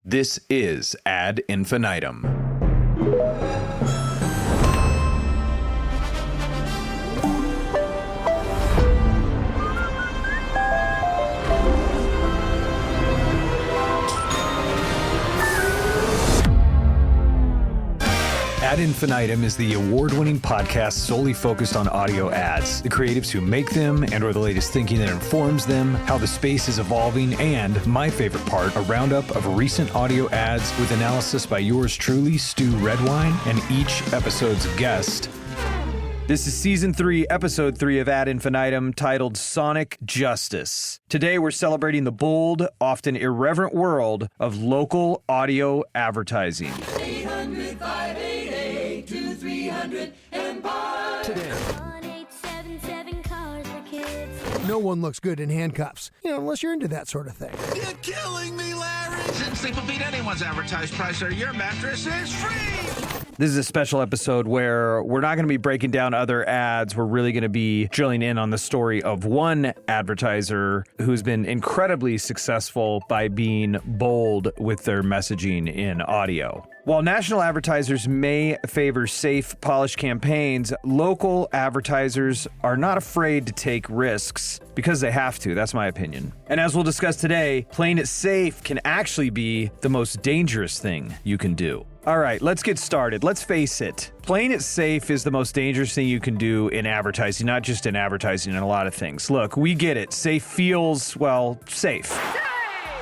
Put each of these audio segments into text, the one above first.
This is Ad Infinitum. Ad Infinitum is the award-winning podcast solely focused on audio ads, the creatives who make them and/or the latest thinking that informs them, how the space is evolving, and, my favorite part, a roundup of recent audio ads with analysis by yours truly, Stu Redwine, and each episode's guest. This is Season 3, Episode 3 of Ad Infinitum, titled Sonic Justice. Today we're celebrating the bold, often irreverent world of local audio advertising. 800-588-2300 Empire. Today. No one looks good in handcuffs, unless you're into that sort of thing. You're killing me, Larry! Since sleep will beat anyone's advertised price, or your mattress is free! This is a special episode where we're not going to be breaking down other ads. We're really going to be drilling in on the story of one advertiser who's been incredibly successful by being bold with their messaging in audio. While national advertisers may favor safe, polished campaigns, local advertisers are not afraid to take risks because they have to. That's my opinion. And as we'll discuss today, playing it safe can actually be the most dangerous thing you can do. All right, let's get started. Let's face it. Playing it safe is the most dangerous thing you can do in advertising, not just in advertising, in a lot of things. Look, we get it. Safe feels, well, safe.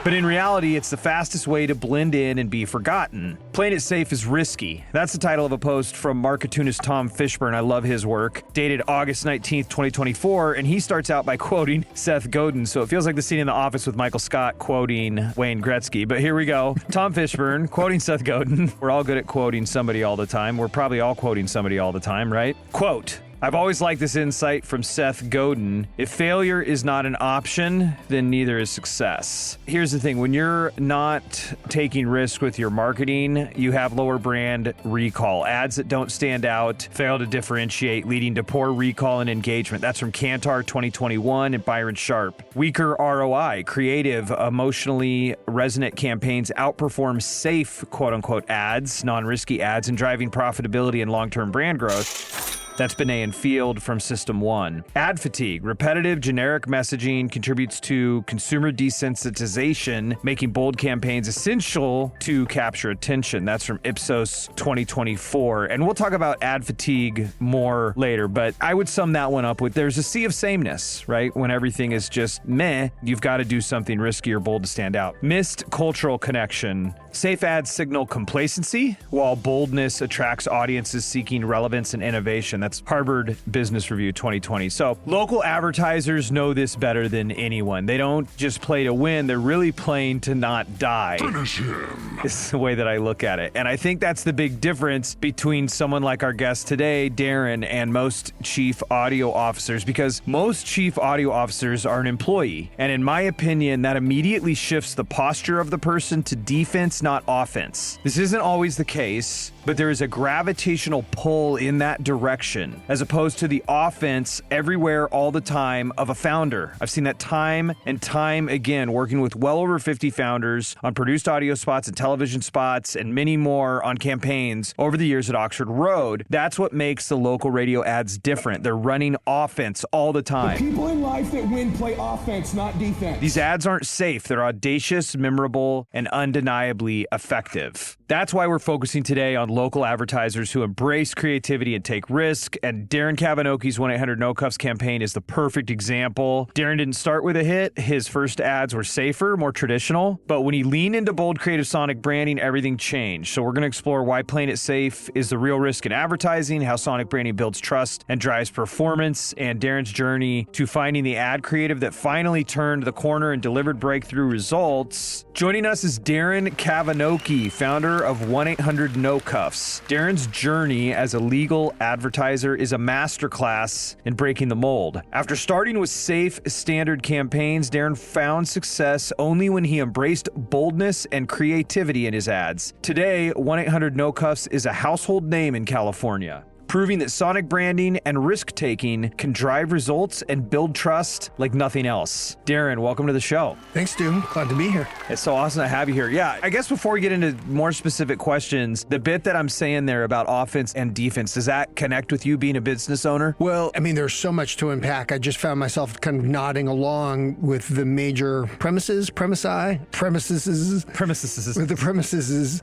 But in reality, it's the fastest way to blend in and be forgotten. Playing it safe is risky. That's the title of a post from marketunist Tom Fishburne. I love his work. Dated August 19th, 2024, and he starts out by quoting Seth Godin. So it feels like the scene in The Office with Michael Scott quoting Wayne Gretzky. But here we go. Tom Fishburne quoting Seth Godin. We're all good at quoting somebody all the time. We're probably all quoting somebody all the time, right? Quote, I've always liked this insight from Seth Godin. If failure is not an option, then neither is success. Here's the thing. When you're not taking risks with your marketing, you have lower brand recall. Ads that don't stand out fail to differentiate, leading to poor recall and engagement. That's from Kantar 2021 and Byron Sharp. Weaker ROI, creative, emotionally resonant campaigns outperform safe, quote-unquote, ads, non-risky ads, in driving profitability and long-term brand growth. That's Benet and Field from System 1. Ad fatigue. Repetitive, generic messaging contributes to consumer desensitization, making bold campaigns essential to capture attention. That's from Ipsos 2024. And we'll talk about ad fatigue more later, but I would sum that one up with there's a sea of sameness, right? When everything is just meh, you've got to do something risky or bold to stand out. Missed cultural connection. Safe ads signal complacency, while boldness attracts audiences seeking relevance and innovation. That's Harvard Business Review 2020. So local advertisers know this better than anyone. They don't just play to win. They're really playing to not die. Finish him. It's the way that I look at it. And I think that's the big difference between someone like our guest today, Darren, and most chief audio officers, because most chief audio officers are an employee. And in my opinion, that immediately shifts the posture of the person to defense, not offense. This isn't always the case, but there is a gravitational pull in that direction, as opposed to the offense everywhere all the time of a founder. I've seen that time and time again, working with well over 50 founders on produced audio spots and television spots and many more on campaigns over the years at Oxford Road. That's what makes the local radio ads different. They're running offense all the time. The people in life that win play offense, not defense. These ads aren't safe. They're audacious, memorable, and undeniably effective. That's why we're focusing today on local advertisers who embrace creativity and take risk, and Darren Kavanoki's 1-800-NO-CUFFS campaign is the perfect example. Darren didn't start with a hit. His first ads were safer, more traditional, but when he leaned into bold creative sonic branding, everything changed. So we're going to explore why playing it safe is the real risk in advertising, how sonic branding builds trust and drives performance, and Darren's journey to finding the ad creative that finally turned the corner and delivered breakthrough results. Joining us is Darren Kavanoki, founder of 1-800-NO-CUFFS. Darren's journey as a legal advertiser is a masterclass in breaking the mold. After starting with safe, standard campaigns, Darren found success only when he embraced boldness and creativity in his ads. Today, 1-800-NO-CUFFS is a household name in California. proving that sonic branding and risk-taking can drive results and build trust like nothing else. Darren, welcome to the show. Thanks, Stu. Glad to be here. It's so awesome to have you here. Yeah, I guess before we get into more specific questions, the bit that I'm saying there about offense and defense, does that connect with you being a business owner? Well, I mean, there's so much to unpack. I just found myself kind of nodding along with the major premises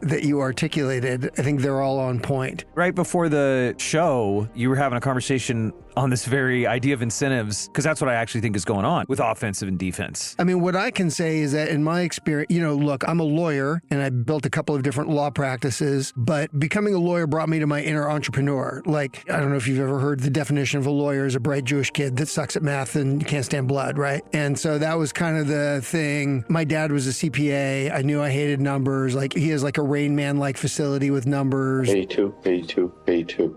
that you articulated. I think they're all on point. Right before the show, you were having a conversation on this very idea of incentives, because that's what I actually think is going on with offensive and defense. I mean, what I can say is that in my experience, look, I'm a lawyer and I built a couple of different law practices, but becoming a lawyer brought me to my inner entrepreneur. Like, I don't know if you've ever heard the definition of a lawyer as a bright Jewish kid that sucks at math and can't stand blood, right? And so that was kind of the thing. My dad was a CPA. I knew I hated numbers. Like, he has like a Rain Man-like facility with numbers. 82.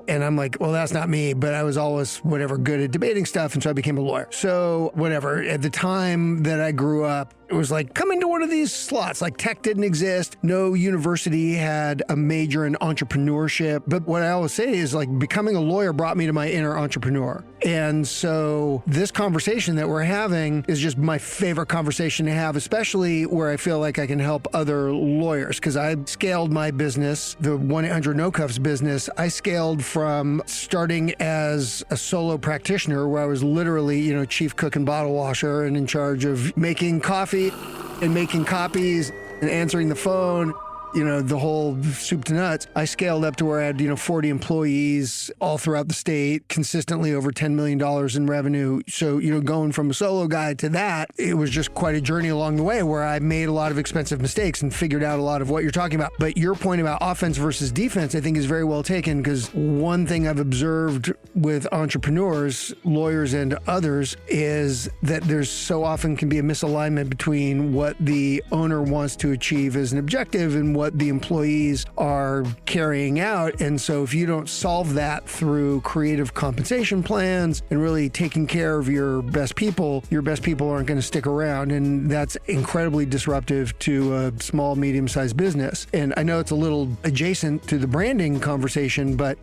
And I'm like, well, that's not me, but I was always good at debating stuff, and so I became a lawyer. So whatever, at the time that I grew up, it was like, come into one of these slots. Like, tech didn't exist. No university had a major in entrepreneurship. But what I always say is, like, becoming a lawyer brought me to my inner entrepreneur. And so this conversation that we're having is just my favorite conversation to have, especially where I feel like I can help other lawyers. Because I scaled my business, the 1-800-NO-CUFFs business. I scaled from starting as a solo practitioner, where I was literally, chief cook and bottle washer and in charge of making coffee and making copies and answering the phone, the whole soup to nuts. I scaled up to where I had, 40 employees all throughout the state, consistently over $10 million in revenue. So, going from a solo guy to that, it was just quite a journey along the way where I made a lot of expensive mistakes and figured out a lot of what you're talking about. But your point about offense versus defense, I think, is very well taken, because one thing I've observed with entrepreneurs, lawyers, and others is that there's so often can be a misalignment between what the owner wants to achieve as an objective and what the employees are carrying out. And so if you don't solve that through creative compensation plans and really taking care of your best people aren't going to stick around. And that's incredibly disruptive to a small, medium-sized business. And I know it's a little adjacent to the branding conversation, but,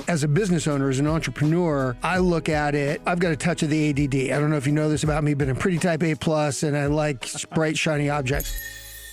as a business owner, as an entrepreneur, I look at it, I've got a touch of the ADD. I don't know if you know this about me, but I'm pretty type A+, and I like bright, shiny objects.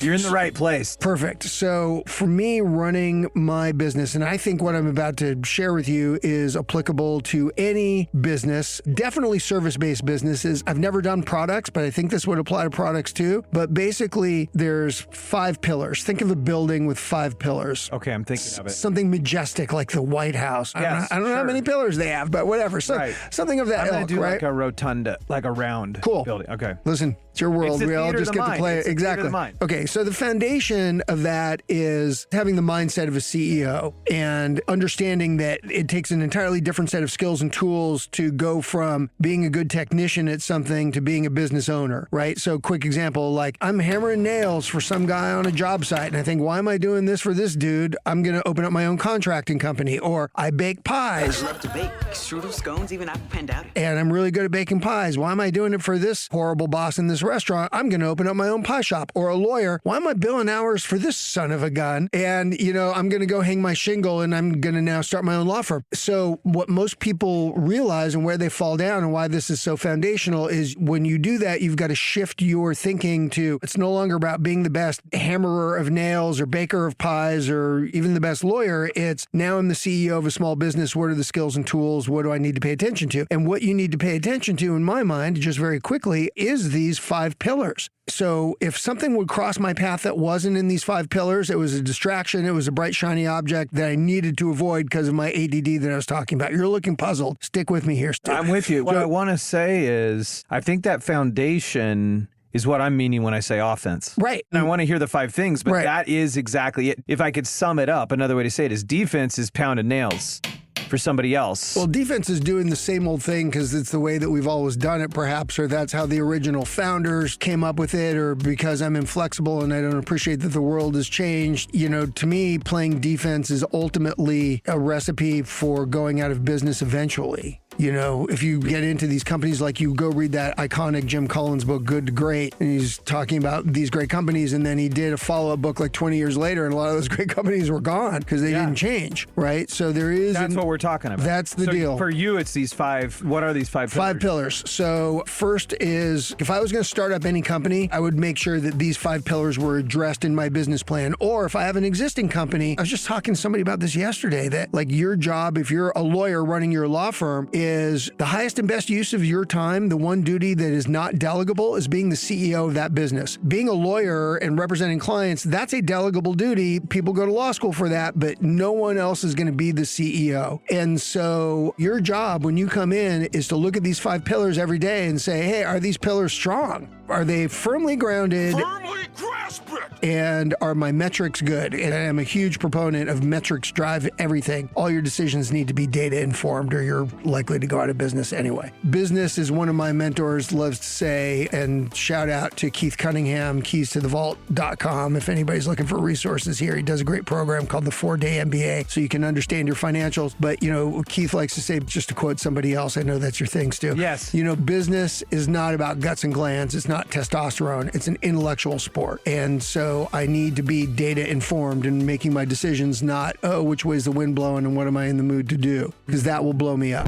You're in the right place. Perfect. So for me, running my business, and I think what I'm about to share with you is applicable to any business, definitely service-based businesses. I've never done products, but I think this would apply to products too. But basically, there's 5 pillars. Think of a building with 5 pillars. Okay, I'm thinking of it. Something majestic like the White House. Yes, I don't know how many pillars they have, but whatever. So, right. Something of that I'm ilk, do right? like a rotunda, like a round building. Okay. Listen, it's your world. It's We all theater of just the get to mind. play It's it. the theater of Exactly. the mind. Okay, so the foundation of that is having the mindset of a CEO and understanding that it takes an entirely different set of skills and tools to go from being a good technician at something to being a business owner, right? So quick example, like I'm hammering nails for some guy on a job site and I think, why am I doing this for this dude? I'm going to open up my own contracting company. Or I bake pies. I love to bake. Strudel, scones, even apple pan dowdy. And I'm really good at baking pies. Why am I doing it for this horrible boss in this restaurant? I'm going to open up my own pie shop. Or a lawyer. Why am I billing hours for this son of a gun? And, I'm going to go hang my shingle and I'm going to now start my own law firm. So what most people realize and where they fall down and why this is so foundational is when you do that, you've got to shift your thinking to it's no longer about being the best hammerer of nails or baker of pies or even the best lawyer. It's now I'm the CEO of a small business. What are the skills and tools? What do I need to pay attention to? And what you need to pay attention to, in my mind, just very quickly, is these 5 pillars. So if something would cross my path that wasn't in these 5 pillars, it was a distraction, it was a bright, shiny object that I needed to avoid because of my ADD that I was talking about. You're looking puzzled. Stick with me here, Stu. I'm with you. What I want to say is I think that foundation is what I'm meaning when I say offense. Right. And I want to hear the 5 things, but Right. that is exactly it. If I could sum it up, another way to say it is defense is pounding nails for somebody else. Well, defense is doing the same old thing because it's the way that we've always done it, perhaps, or that's how the original founders came up with it, or because I'm inflexible and I don't appreciate that the world has changed. To me, playing defense is ultimately a recipe for going out of business eventually. You know, if you get into these companies, like you go read that iconic Jim Collins book, Good to Great, and he's talking about these great companies, and then he did a follow-up book like 20 years later, and a lot of those great companies were gone because they didn't change, right? So there is... That's what we're talking about. That's the deal. For you, it's these five... What are these five pillars? 5 pillars. So first is, if I was going to start up any company, I would make sure that these 5 pillars were addressed in my business plan. Or if I have an existing company, I was just talking to somebody about this yesterday, that like your job, if you're a lawyer running your law firm, is the highest and best use of your time. The one duty that is not delegable is being the CEO of that business. Being a lawyer and representing clients, that's a delegable duty. People go to law school for that, but no one else is going to be the CEO. And so your job when you come in is to look at these 5 pillars every day and say, hey, are these pillars strong? Are they firmly grounded? Firmly grasp it! And are my metrics good? And I'm a huge proponent of metrics drive everything. All your decisions need to be data informed or you're likely to go out of business anyway. Business, is one of my mentors loves to say, and shout out to Keith Cunningham, keys-to-the-vault.com. If anybody's looking for resources here, he does a great program called the 4-Day MBA so you can understand your financials. But, you know, Keith likes to say, just to quote somebody else, I know that's your thing, Stu. Yes. You know, business is not about guts and glands. It's not testosterone. It's an intellectual sport. And so I need to be data informed in making my decisions, not, oh, which way's the wind blowing and what am I in the mood to do? Because that will blow me up.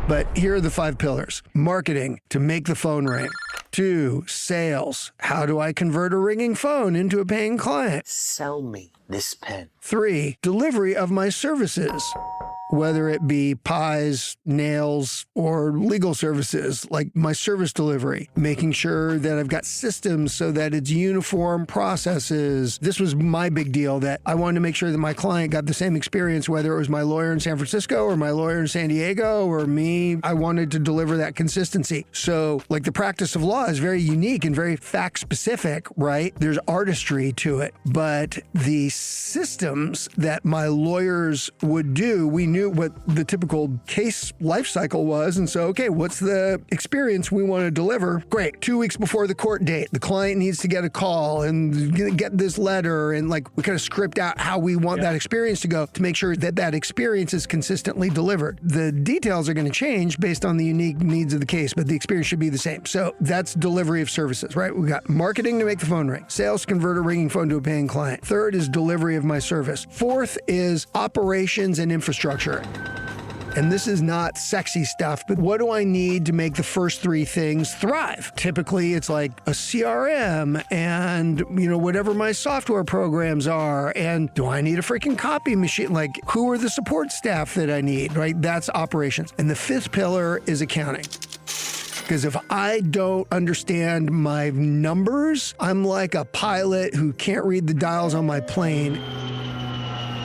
But here are the 5 pillars. Marketing, to make the phone ring. 2, sales. How do I convert a ringing phone into a paying client? Sell me this pen. 3, delivery of my services. Whether it be pies, nails, or legal services, like my service delivery, making sure that I've got systems so that it's uniform processes. This was my big deal, that I wanted to make sure that my client got the same experience, whether it was my lawyer in San Francisco or my lawyer in San Diego or me. I wanted to deliver that consistency. So like the practice of law is very unique and very fact specific, right? There's artistry to it, but the systems that my lawyers would do, we knew what the typical case life cycle was. And so, okay, what's the experience we want to deliver? Great. 2 weeks before the court date, the client needs to get a call and get this letter. And like, we kind of script out how we want that experience to go to make sure that that experience is consistently delivered. The details are going to change based on the unique needs of the case, but the experience should be the same. So that's delivery of services, right? We got marketing to make the phone ring, sales to convert a ringing phone to a paying client. 3rd is delivery of my service. 4th is operations and infrastructure. And this is not sexy stuff, but what do I need to make the first 3 things thrive? Typically, it's like a CRM and, you know, whatever my software programs are. And do I need a freaking copy machine? Like, who are the support staff that I need, right? That's operations. And the 5th pillar is accounting. Because if I don't understand my numbers, I'm like a pilot who can't read the dials on my plane.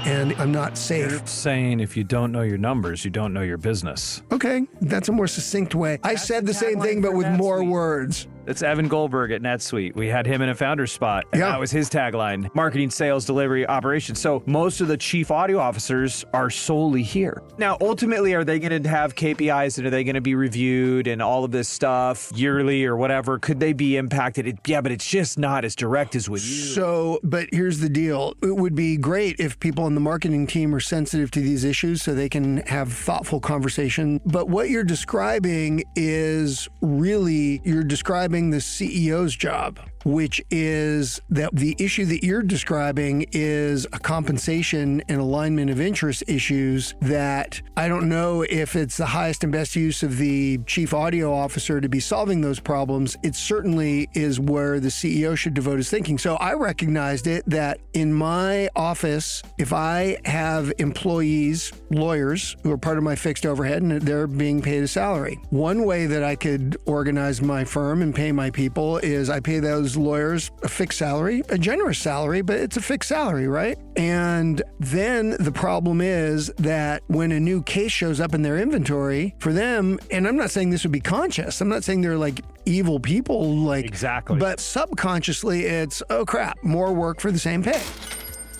And I'm not safe. You're saying if you don't know your numbers, you don't know your business. Okay, that's a more succinct way. I said the same thing, but with more words. That's Evan Goldberg at NetSuite. We had him in a founder's spot, and that was his tagline: marketing, sales, delivery, operations. So most of the chief audio officers are solely here. Now, ultimately, are they going to have KPIs and are they going to be reviewed and all of this stuff yearly or whatever? Could they be impacted? Yeah, but it's just not as direct as with you. So, but here's the deal. It would be great if people on the marketing team are sensitive to these issues so they can have thoughtful conversation. But what you're describing is really, you're describing the CEO's job, which is that the issue that you're describing is a compensation and alignment of interest issues that I don't know if it's the highest and best use of the chief audio officer to be solving those problems. It certainly is where the CEO should devote his thinking. So I recognized it that in my office, if I have employees, lawyers, who are part of my fixed overhead and they're being paid a salary, one way that I could organize my firm and pay my people is I pay those lawyers a fixed salary, a generous salary, but it's a fixed salary, right? And then the problem is that when a new case shows up in their inventory for them, and I'm not saying this would be conscious, I'm not saying they're like evil people, like exactly, but subconsciously it's, oh crap, more work for the same pay.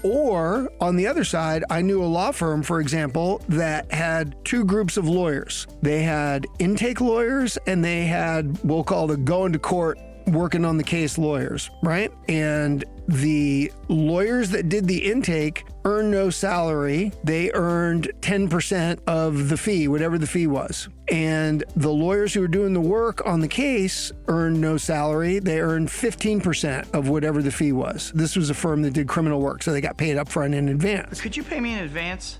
Or on the other side, I knew a law firm, for example, that had 2 groups of lawyers. They had intake lawyers and they had, we'll call the going to court, working on the case lawyers, right? And the lawyers that did the intake earned no salary. They earned 10% of the fee, whatever the fee was. And the lawyers who were doing the work on the case earned no salary. They earned 15% of whatever the fee was. This was a firm that did criminal work, so they got paid up front in advance. Could you pay me in advance?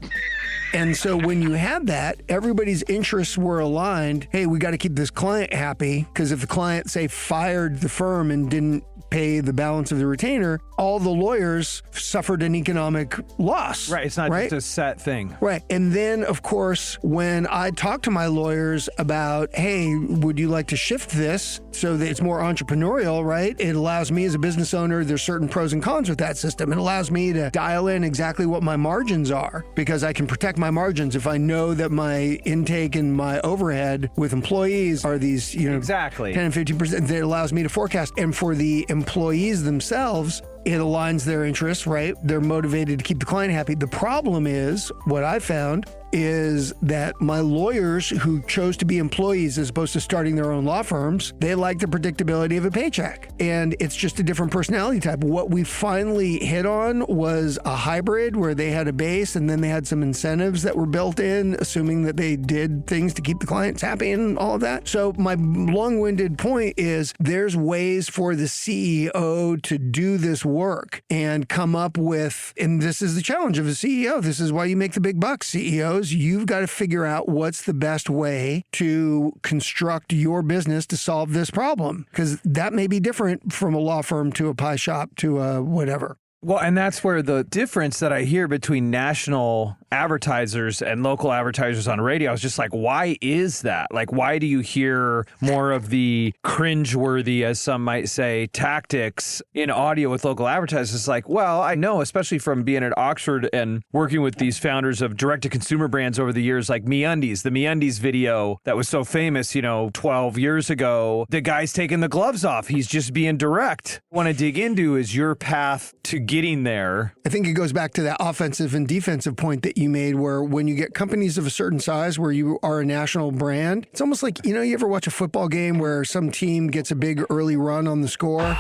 And so when you had that, everybody's interests were aligned. Hey, we got to keep this client happy, because if the client, say, fired the firm and didn't pay the balance of the retainer, all the lawyers suffered an economic loss. Right. It's not just a set thing. Right. And then, of course, when I talk to my lawyers about, hey, would you like to shift this so that it's more entrepreneurial, right? It allows me as a business owner, there's certain pros and cons with that system. It allows me to dial in exactly what my margins are, because I can protect my margins if I know that my intake and my overhead with employees are these, exactly 10 and 15%. That allows me to forecast. And for the employees themselves, it aligns their interests, right? They're motivated to keep the client happy. The problem is, what I found is that my lawyers who chose to be employees as opposed to starting their own law firms, they like the predictability of a paycheck. And it's just a different personality type. What we finally hit on was a hybrid where they had a base and then they had some incentives that were built in, assuming that they did things to keep the clients happy and all of that. So my long-winded point is there's ways for the CEO to do this work and come up with, and this is the challenge of a CEO. This is why you make the big bucks, CEOs. You've got to figure out what's the best way to construct your business to solve this problem, because that may be different from a law firm to a pie shop to a whatever. Well, and that's where the difference that I hear between national advertisers and local advertisers on radio is just like, why is that? Like, why do you hear more of the cringeworthy, as some might say, tactics in audio with local advertisers? It's like, well, I know, especially from being at Oxford and working with these founders of direct-to-consumer brands over the years, like MeUndies, the MeUndies video that was so famous, 12 years ago. The guy's taking the gloves off. He's just being direct. What I want to dig into is your path to getting there. I think it goes back to that offensive and defensive point that you made, where when you get companies of a certain size where you are a national brand, it's almost like, you ever watch a football game where some team gets a big early run on the score?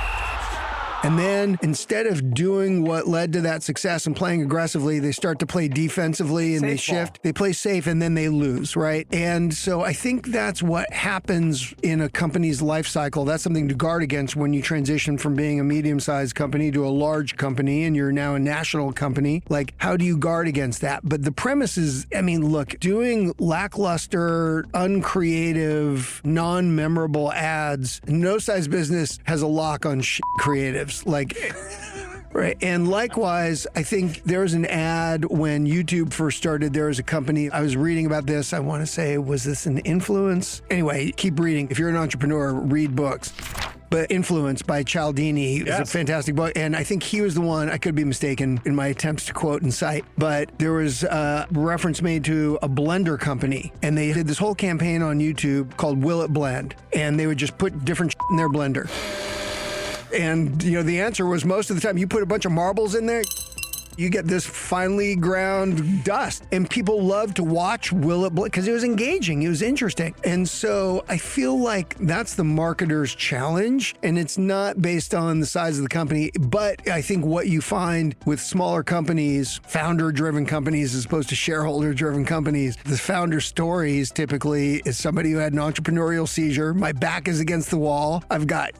And then instead of doing what led to that success and playing aggressively, they start to play defensively and they shift. They play safe and then they lose, right? And so I think that's what happens in a company's life cycle. That's something to guard against when you transition from being a medium-sized company to a large company and you're now a national company. Like, how do you guard against that? But the premise is, look, doing lackluster, uncreative, non-memorable ads, no size business has a lock on creatives. Right. And likewise, I think there was an ad when YouTube first started. There was a company, I was reading about this. I want to say, was this an Influence? Anyway, keep reading. If you're an entrepreneur, read books. But Influence by Cialdini is a fantastic book. And I think he was the one, I could be mistaken in my attempts to quote and cite, but there was a reference made to a blender company. And they did this whole campaign on YouTube called Will It Blend? And they would just put different in their blender. And, the answer was most of the time you put a bunch of marbles in there, you get this finely ground dust. And people love to watch Will It Blend because it was engaging. It was interesting. And so I feel like that's the marketer's challenge. And it's not based on the size of the company. But I think what you find with smaller companies, founder-driven companies as opposed to shareholder-driven companies, the founder stories typically is somebody who had an entrepreneurial seizure. My back is against the wall. I've got,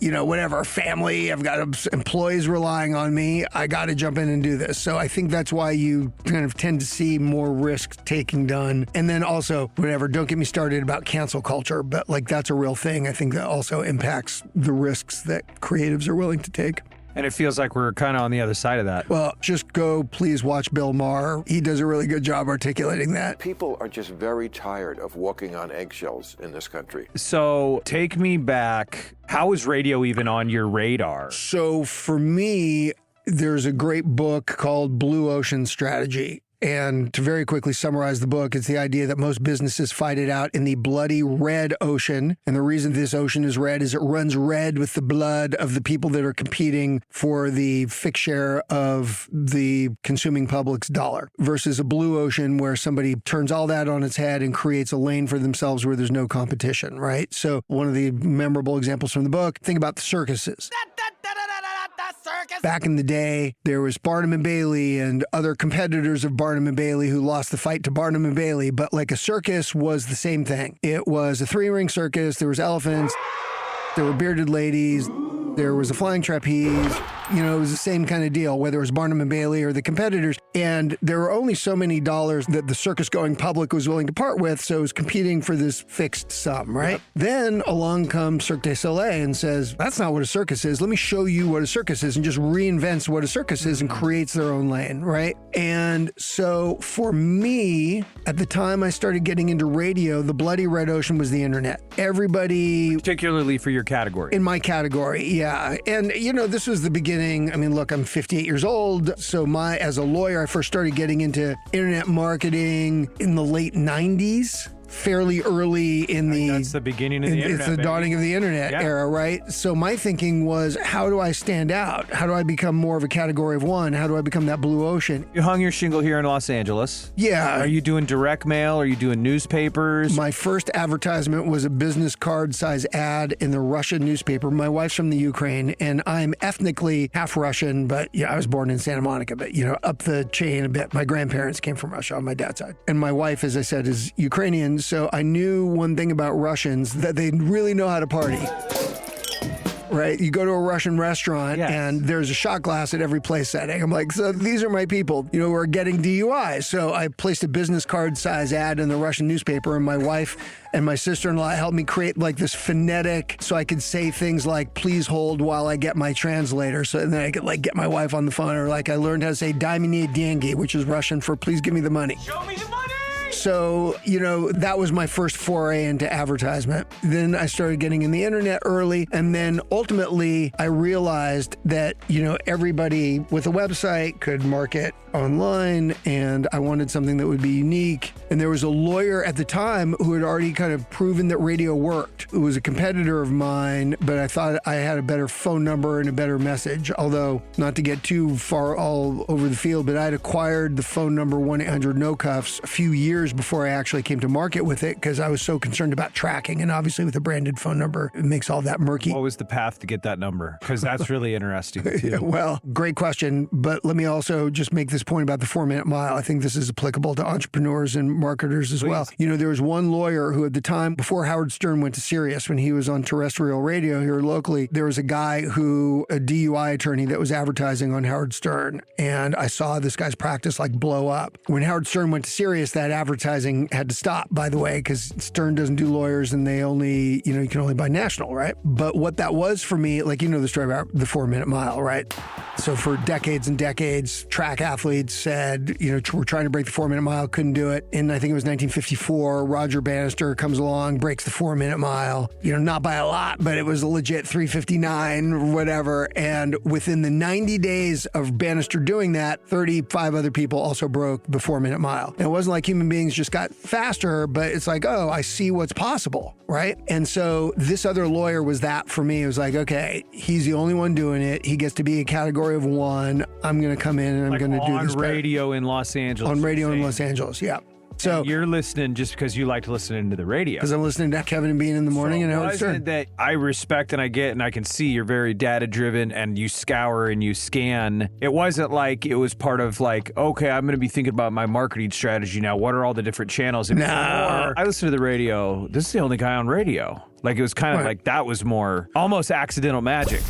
family. I've got employees relying on me. I got to jump in and do this. So I think that's why you kind of tend to see more risk taking done. And then also, don't get me started about cancel culture, but that's a real thing. I think that also impacts the risks that creatives are willing to take. And it feels like we're kind of on the other side of that. Well, just go please watch Bill Maher. He does a really good job articulating that. People are just very tired of walking on eggshells in this country. So take me back. How is radio even on your radar? So for me, there's a great book called Blue Ocean Strategy. And to very quickly summarize the book, it's the idea that most businesses fight it out in the bloody red ocean. And the reason this ocean is red is it runs red with the blood of the people that are competing for the fixed share of the consuming public's dollar, versus a blue ocean where somebody turns all that on its head and creates a lane for themselves where there's no competition, right? So one of the memorable examples from the book, think about the circuses. Circus Back in the day, there was Barnum and Bailey and other competitors of Barnum and Bailey who lost the fight to Barnum and Bailey, but like a circus was the same thing. It was a 3-ring circus. There was elephants. There were bearded ladies. There was a flying trapeze. You know, it was the same kind of deal, whether it was Barnum and Bailey or the competitors. And there were only so many dollars that the circus-going public was willing to part with, so it was competing for this fixed sum, right? Yep. Then along comes Cirque du Soleil and says, that's not what a circus is. Let me show you what a circus is, and just reinvents what a circus is and creates their own lane, right? And so for me, at the time I started getting into radio, the bloody red ocean was the internet. Everybody... Particularly for your category. In my category, yeah. And, you know, this was the beginning. I mean, look, I'm 58 years old. So as a lawyer, I first started getting into internet marketing in the late 90s. Fairly early in that's the beginning of the internet. It's the dawning of the internet era, right? So my thinking was, how do I stand out? How do I become more of a category of one? How do I become that blue ocean? You hung your shingle here in Los Angeles. Yeah. Are you doing direct mail? Are you doing newspapers? My first advertisement was a business card size ad in the Russian newspaper. My wife's from the Ukraine, and I'm ethnically half Russian, but yeah, I was born in Santa Monica, but you know, up the chain a bit. My grandparents came from Russia on my dad's side. And my wife, as I said, is Ukrainian. So I knew one thing about Russians, that they really know how to party. Right? You go to a Russian restaurant and there's a shot glass at every place setting. I'm like, so these are my people, you know, who are getting DUIs. So I placed a business card size ad in the Russian newspaper, and my wife and my sister-in-law helped me create like this phonetic so I could say things like, please hold while I get my translator. So then I could like get my wife on the phone, or like I learned how to say "Дай мне деньги," which is Russian for please give me the money. Show me the money! So, you know, that was my first foray into advertisement. Then I started getting in the internet early. And then ultimately I realized that, you know, everybody with a website could market online, and I wanted something that would be unique. And there was a lawyer at the time who had already kind of proven that radio worked. It was a competitor of mine, but I thought I had a better phone number and a better message. Although, not to get too far all over the field, but I'd acquired the phone number 1-800-NO-CUFFS a few years before I actually came to market with it, because I was so concerned about tracking. And obviously with a branded phone number, it makes all that murky. What was the path to get that number? Because that's really interesting too. Yeah, well, great question. But let me also just make this point about the 4-minute mile. I think this is applicable to entrepreneurs and marketers as well. You know, there was one lawyer who at the time, before Howard Stern went to Sirius, when he was on terrestrial radio here locally, there was a guy who, a DUI attorney that was advertising on Howard Stern. And I saw this guy's practice like blow up. When Howard Stern went to Sirius, that advertising had to stop, by the way, because Stern doesn't do lawyers and they only, you know, you can only buy national, right? But what that was for me, like, you know the story about the 4-minute mile, right? So for decades and decades, track athletes said, you know, we're trying to break the 4-minute mile, couldn't do it. And I think it was 1954, Roger Bannister comes along, breaks the 4-minute mile, you know, not by a lot, but it was a legit 3:59 or whatever. And within the 90 days of Bannister doing that, 35 other people also broke the 4-minute mile. And it wasn't like human beings just got faster, but it's like, oh, I see what's possible, right? And so this other lawyer was that for me. It was like, okay, he's the only one doing it. He gets to be a category of one. I'm going to come in and I'm going to do this on radio in Los Angeles. On radio in Los Angeles, yeah. So and you're listening just because you like to listen into the radio. Because I'm listening to Kevin and Bean in the morning and Howard Stern. That I respect and I get and I can see you're very data driven and you scour and you scan. It wasn't like it was part of like, okay, I'm going to be thinking about my marketing strategy now. What are all the different channels? No. I listen to the radio. This is the only guy on radio. Like it was kind of like that was more almost accidental magic.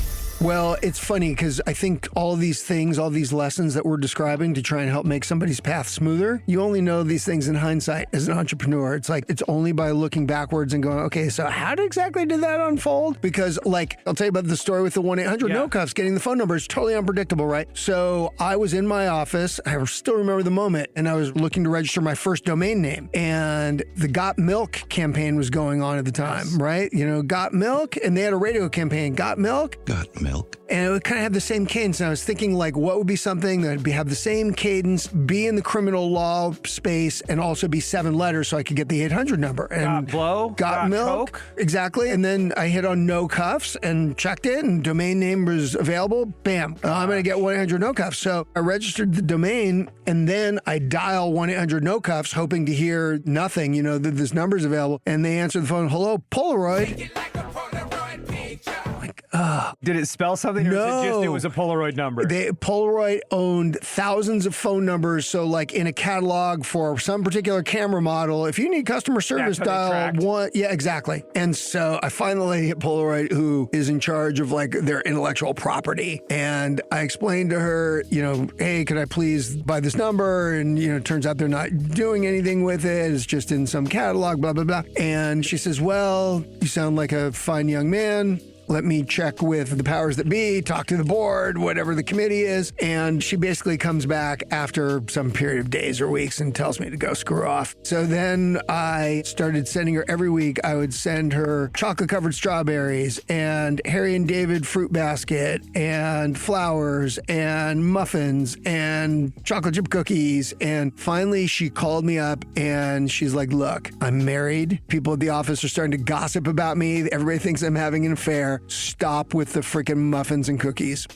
Well, it's funny because I think all these things, all these lessons that we're describing to try and help make somebody's path smoother, you only know these things in hindsight as an entrepreneur. It's like, it's only by looking backwards and going, okay, so how exactly did that unfold? Because like, I'll tell you about the story with the 1-800-NO-CUFFS, getting the phone number is totally unpredictable, right? So I was in my office, I still remember the moment, and I was looking to register my first domain name. And the Got Milk campaign was going on at the time, right? You know, Got Milk, and they had a radio campaign, Got Milk. Got Milk. And it would kind of have the same cadence. And I was thinking, like, what would be something that would have the same cadence, be in the criminal law space, and also be 7 letters so I could get the 800 number. And Got Blow? Got Milk. Coke? Exactly. And then I hit on No Cuffs and checked it, and domain name was available. Bam. I'm going to get 1-800-NO-CUFFS. So I registered the domain, and then I dial 1-800-NO-CUFFS, hoping to hear nothing, you know, that this number's available. And they answer the phone, hello, Polaroid. Did it spell something, or No. it was a Polaroid number? Polaroid owned thousands of phone numbers. So, like in a catalog for some particular camera model, if you need customer service, That's how they dial tracked. 1. Yeah, exactly. And so I finally hit Polaroid, who is in charge of like their intellectual property. And I explained to her, hey, could I please buy this number? And, it turns out they're not doing anything with it. It's just in some catalog, blah, blah, blah. And she says, well, you sound like a fine young man. Let me check with the powers that be, talk to the board, whatever the committee is. And she basically comes back after some period of days or weeks and tells me to go screw off. So then I started sending her every week. I would send her chocolate-covered strawberries and Harry and David fruit basket and flowers and muffins and chocolate chip cookies. And finally, she called me up and she's like, look, I'm married. People at the office are starting to gossip about me. Everybody thinks I'm having an affair. Stop with the freaking muffins and cookies.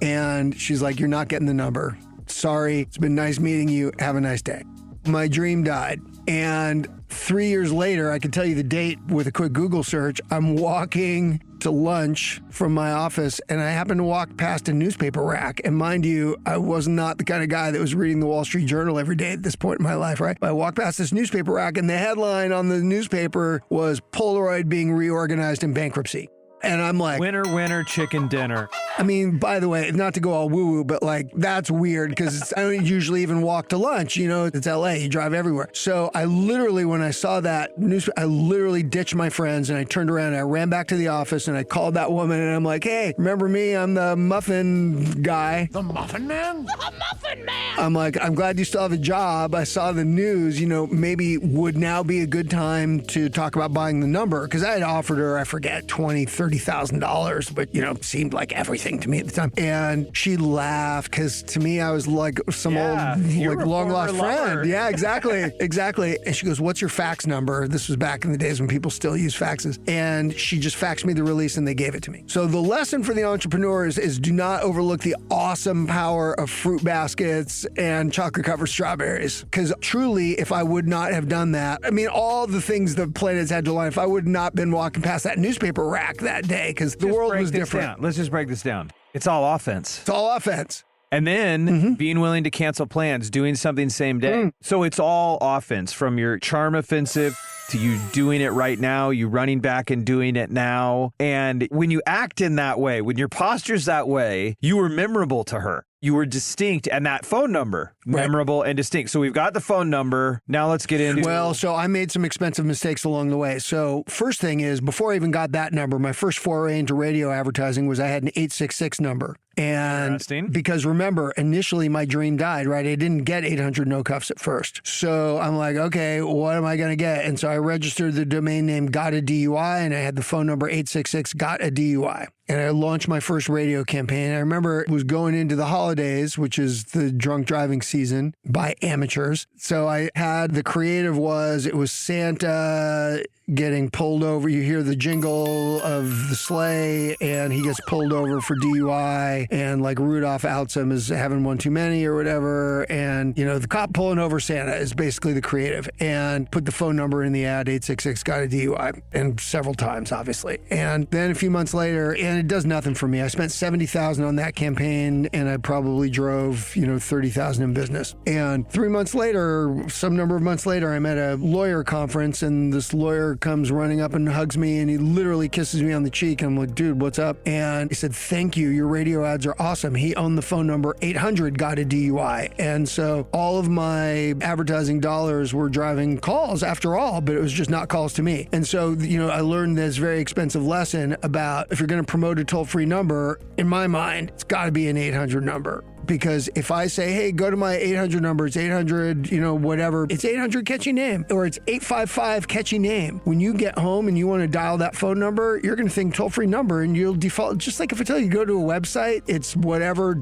And she's like, you're not getting the number. Sorry. It's been nice meeting you. Have a nice day. My dream died. And 3 years later, I can tell you the date with a quick Google search. I'm walking to lunch from my office and I happened to walk past a newspaper rack. And mind you, I was not the kind of guy that was reading the Wall Street Journal every day at this point in my life, right? But I walked past this newspaper rack and the headline on the newspaper was Polaroid being reorganized in bankruptcy. And I'm like, winner, winner, chicken dinner. I mean, by the way, not to go all woo-woo, but like, that's weird because I don't usually even walk to lunch. It's LA, you drive everywhere. So I literally, when I saw that news, I literally ditched my friends and I turned around and I ran back to the office and I called that woman and I'm like, hey, remember me? I'm the muffin guy. The Muffin Man? The Muffin Man! I'm like, I'm glad you still have a job. I saw the news, maybe would now be a good time to talk about buying the number because I had offered her, I forget, $30,000, but seemed like everything to me at the time. And she laughed because to me, I was like some old, like long lost friend. Yeah, exactly. Exactly. And she goes, what's your fax number? This was back in the days when people still use faxes. And she just faxed me the release and they gave it to me. So the lesson for the entrepreneurs is do not overlook the awesome power of fruit baskets and chocolate covered strawberries. Because truly, if I would not have done that, I mean, all the things the planets had to line, if I would not been walking past that newspaper rack that day, because the world was different. Let's just break this down. It's all offense. It's all offense. And then being willing to cancel plans, doing something same day. So it's all offense, from your charm offensive to you doing it right now, you running back and doing it now. And when you act in that way, when your posture's that way, you were memorable to her. You were distinct, and that phone number, memorable and distinct. So we've got the phone number. Now let's get into... Well, so I made some expensive mistakes along the way. So first thing is, before I even got that number, my first foray into radio advertising was I had an 866 number. And because remember, initially my dream died, right? I didn't get 800 no cuffs at first. So I'm like, okay, what am I going to get? And so I registered the domain name Got a DUI and I had the phone number 866 Got a DUI. And I launched my first radio campaign. I remember it was going into the holidays, which is the drunk driving season by amateurs. So I had the creative was, it was Santa getting pulled over. You hear the jingle of the sleigh and he gets pulled over for DUI and like Rudolph outs him as having one too many or whatever. And, the cop pulling over Santa is basically the creative, and put the phone number in the ad, 866 Got a DUI, and several times, obviously. And then a few months later, and it does nothing for me. I spent $70,000 on that campaign and I probably drove, $30,000 in business. And 3 months later, some number of months later, I'm at a lawyer conference and this lawyer comes running up and hugs me and he literally kisses me on the cheek. And I'm like, dude, what's up? And he said, thank you. Your radio ads are awesome. He owned the phone number 800 Got a DUI. And so all of my advertising dollars were driving calls after all, but it was just not calls to me. And so, I learned this very expensive lesson about if you're going to promote a toll-free number, in my mind, it's got to be an 800 number. Because if I say, hey, go to my 800 number, it's 800, whatever, it's 800 catchy name, or it's 855 catchy name. When you get home and you want to dial that phone number, you're going to think toll-free number and you'll default, just like if I tell you go to a website, it's whatever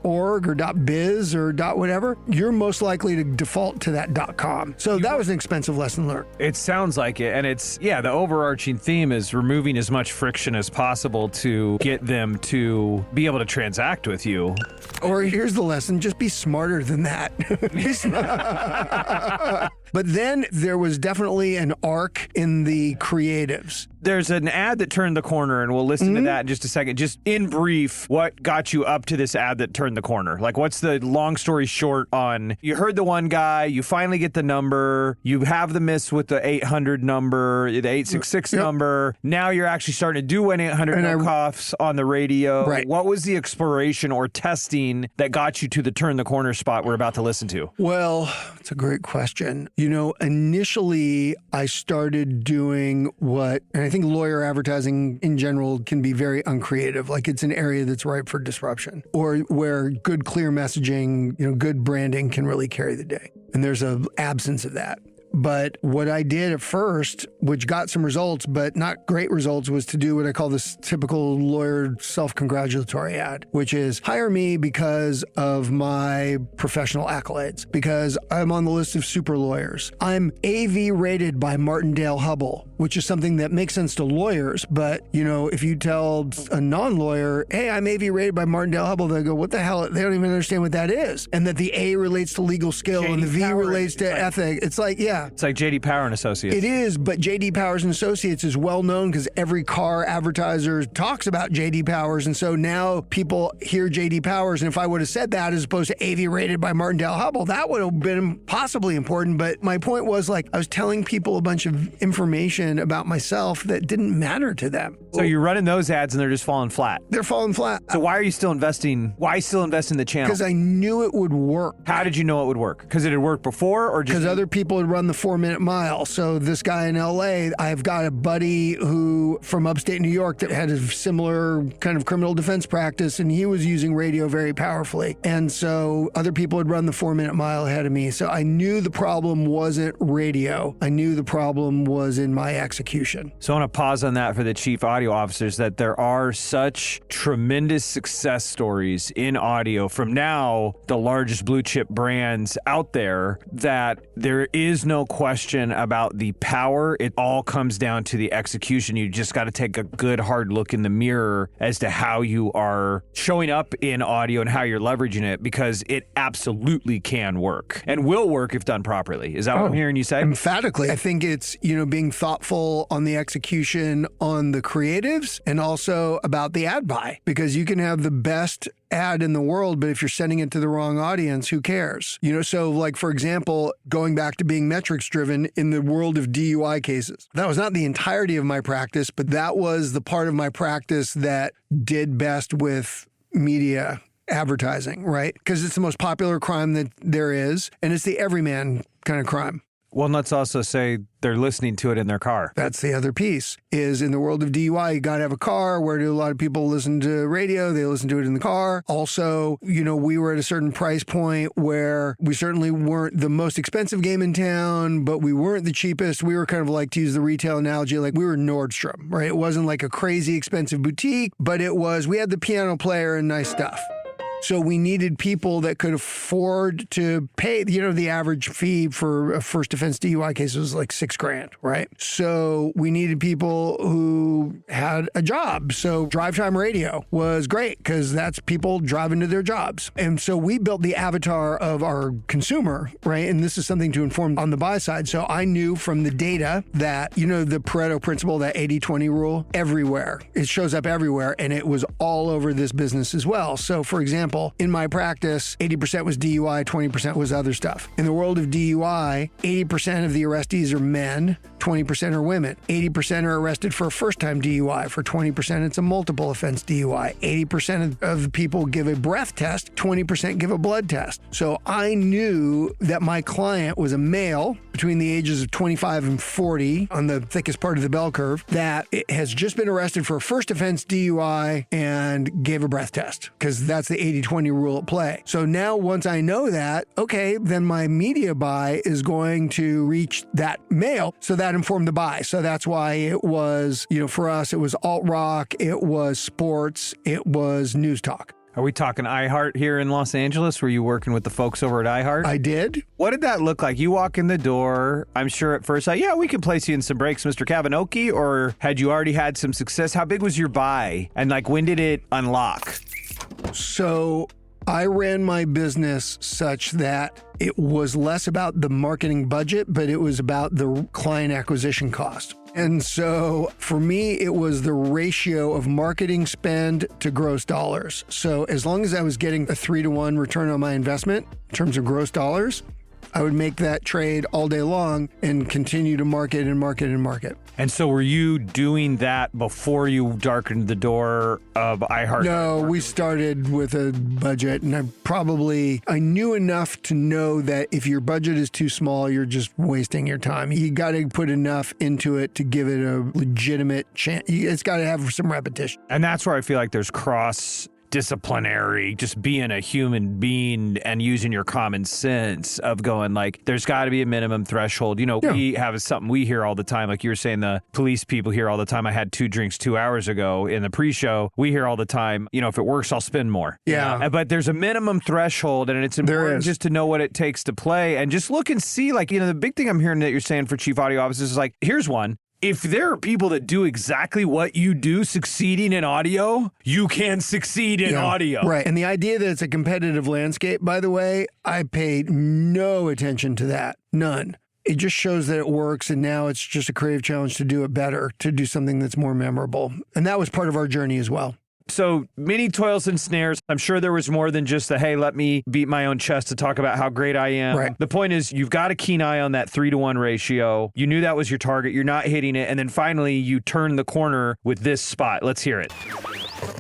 .org or .biz or .whatever, you're most likely to default to that .com. So that was an expensive lesson learned. It sounds like it. And it's, the overarching theme is removing as much friction as possible to get them to be able to transact with you. Or here's the lesson, just be smarter than that. But then there was definitely an arc in the creatives. There's an ad that turned the corner, and we'll listen to that in just a second. Just in brief, what got you up to this ad that turned the corner? Like, what's the long story short on, you heard the one guy, you finally get the number, you have the miss with the 800 number, the 866 number. Now you're actually starting to do 1-800 knockoffs on the radio. Right. What was the exploration or testing that got you to the turn the corner spot we're about to listen to? Well, it's a great question. Initially, I started doing and I think lawyer advertising in general can be very uncreative. Like, it's an area that's ripe for disruption, or where good, clear messaging, good branding can really carry the day. And there's an absence of that. But what I did at first, which got some results, but not great results, was to do what I call this typical lawyer self-congratulatory ad, which is hire me because of my professional accolades, because I'm on the list of super lawyers. I'm AV rated by Martindale-Hubbell, which is something that makes sense to lawyers. But, if you tell a non-lawyer, hey, I'm AV rated by Martindale-Hubbell, they go, what the hell? They don't even understand what that is. And that the A relates to legal skill and the V relates to ethic. It's like, yeah. It's like J.D. Power and Associates. It is, but J.D. Powers and Associates is well known because every car advertiser talks about J.D. Powers, and so now people hear J.D. Powers, and if I would have said that as opposed to AV rated by Martindale-Hubbell, that would have been possibly important. But my point was, like, I was telling people a bunch of information about myself that didn't matter to them. So you're running those ads and they're just falling flat. They're falling flat. So why are you still investing? Why still invest in the channel? Because I knew it would work. How did you know it would work? Because it had worked before, or just because other people had run the 4-minute mile. So this guy in LA, I've got a buddy who from upstate New York that had a similar kind of criminal defense practice, and he was using radio very powerfully. And so other people had run the 4-minute mile ahead of me. So I knew the problem wasn't radio. I knew the problem was in my execution. So I want to pause on that for the chief audio officers, that there are such tremendous success stories in audio from now the largest blue chip brands out there, that there is no question about the power. It all comes down to the execution. You just got to take a good hard look in the mirror as to how you are showing up in audio and how you're leveraging it, because it absolutely can work and will work if done properly. Is that what I'm hearing you say? Emphatically. I think it's, being thoughtful on the execution on the creatives and also about the ad buy, because you can have the best ad in the world, but if you're sending it to the wrong audience, who cares? So like, for example, going back to being metrics driven in the world of DUI cases, that was not the entirety of my practice, but that was the part of my practice that did best with media advertising, right? Because it's the most popular crime that there is, and it's the everyman kind of crime. Well, let's also say they're listening to it in their car. That's the other piece, is in the world of DUI, you got to have a car. Where do a lot of people listen to radio? They listen to it in the car. Also, we were at a certain price point where we certainly weren't the most expensive game in town, but we weren't the cheapest. We were kind of like, to use the retail analogy, like we were Nordstrom, right? It wasn't like a crazy expensive boutique, but we had the piano player and nice stuff. So we needed people that could afford to pay, the average fee for a first defense DUI case was like $6,000, right? So we needed people who had a job. So drive time radio was great because that's people driving to their jobs. And so we built the avatar of our consumer, right? And this is something to inform on the buy side. So I knew from the data that, the Pareto principle, that 80-20 rule, everywhere. It shows up everywhere, and it was all over this business as well. So for example, in my practice, 80% was DUI, 20% was other stuff. In the world of DUI, 80% of the arrestees are men, 20% are women. 80% are arrested for a first-time DUI. For 20%, it's a multiple offense DUI. 80% of the people give a breath test, 20% give a blood test. So I knew that my client was a male between the ages of 25 and 40 on the thickest part of the bell curve that has just been arrested for a first offense DUI and gave a breath test, because that's the 80-20 rule at play. So now once I know that, okay, then my media buy is going to reach that male. So that informed the buy. So that's why it was, for us, it was alt rock, it was sports, it was news talk. Are we talking iHeart here in Los Angeles? Were you working with the folks over at iHeart? I did. What did that look like? You walk in the door, I'm sure at first, we can place you in some breaks, Mr. Kavanoki, or had you already had some success? How big was your buy? And when did it unlock? So I ran my business such that it was less about the marketing budget, but it was about the client acquisition cost. And so for me, it was the ratio of marketing spend to gross dollars. So as long as I was getting a 3-to-1 return on my investment in terms of gross dollars, I would make that trade all day long and continue to market and market and market. And so were you doing that before you darkened the door of iHeart? No, we started with a budget, and I knew enough to know that if your budget is too small, you're just wasting your time. You got to put enough into it to give it a legitimate chance. It's got to have some repetition. And that's where I feel like there's cross-disciplinary, just being a human being and using your common sense of going like, there's got to be a minimum threshold. You know, we have something we hear all the time. Like you were saying, the police people hear all the time. I had 2 drinks 2 hours ago in the pre-show. We hear all the time, you know, if it works, I'll spend more. Yeah. But there's a minimum threshold, and it's important just to know what it takes to play and just look and see, like, you know, the big thing I'm hearing that you're saying for chief audio officers is like, here's one. If there are people that do exactly what you do succeeding in audio, you can succeed in audio. Right. And the idea that it's a competitive landscape, by the way, I paid no attention to that. None. It just shows that it works, and now it's just a creative challenge to do it better, to do something that's more memorable. And that was part of our journey as well. So many toils and snares. I'm sure there was more than just the, hey, let me beat my own chest to talk about how great I am. Right. The point is, you've got a keen eye on that 3-to-1 ratio. You knew that was your target. You're not hitting it. And then finally, you turn the corner with this spot. Let's hear it.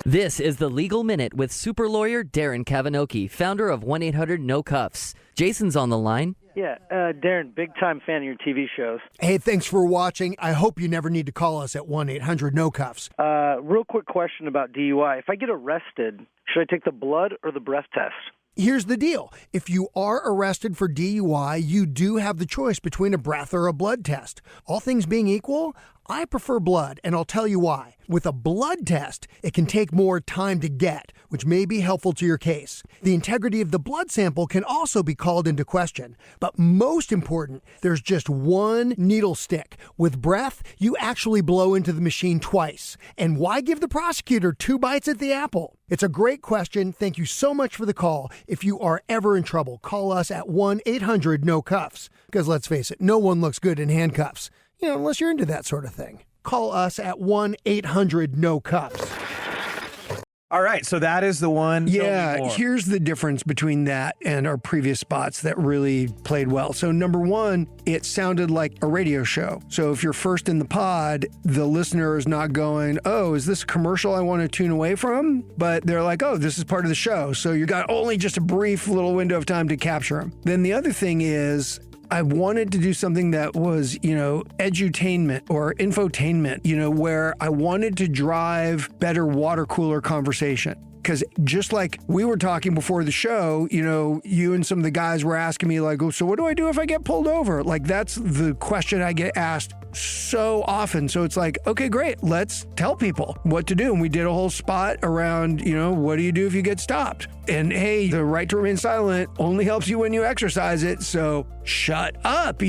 This is the Legal Minute with super lawyer Darren Kavanoki, founder of 1-800-NO-CUFFS. Jason's on the line. Yeah, Darren, big-time fan of your TV shows. Hey, thanks for watching. I hope you never need to call us at 1-800-NO-CUFFS. Real quick question about DUI. If I get arrested, should I take the blood or the breath test? Here's the deal. If you are arrested for DUI, you do have the choice between a breath or a blood test. All things being equal, I prefer blood, and I'll tell you why. With a blood test, it can take more time to get, which may be helpful to your case. The integrity of the blood sample can also be called into question. But most important, there's just one needle stick. With breath, you actually blow into the machine twice. And why give the prosecutor 2 bites at the apple? It's a great question. Thank you so much for the call. If you are ever in trouble, call us at 1-800-NO-CUFFS. Because let's face it, no one looks good in handcuffs. You know, unless you're into that sort of thing. Call us at 1-800-NO-CUFFS. All right, so that is the one. Yeah, here's the difference between that and our previous spots that really played well. So number one, it sounded like a radio show. So if you're first in the pod, the listener is not going, oh, is this a commercial I want to tune away from? But they're like, oh, this is part of the show. So you got only just a brief little window of time to capture them. Then the other thing is, I wanted to do something that was, edutainment or infotainment, where I wanted to drive better water cooler conversation. Because just like we were talking before the show, you and some of the guys were asking me like, oh, so what do I do if I get pulled over? Like, that's the question I get asked so often. So it's like, okay, great. Let's tell people what to do. And we did a whole spot around, what do you do if you get stopped? And hey, the right to remain silent only helps you when you exercise it. So shut up,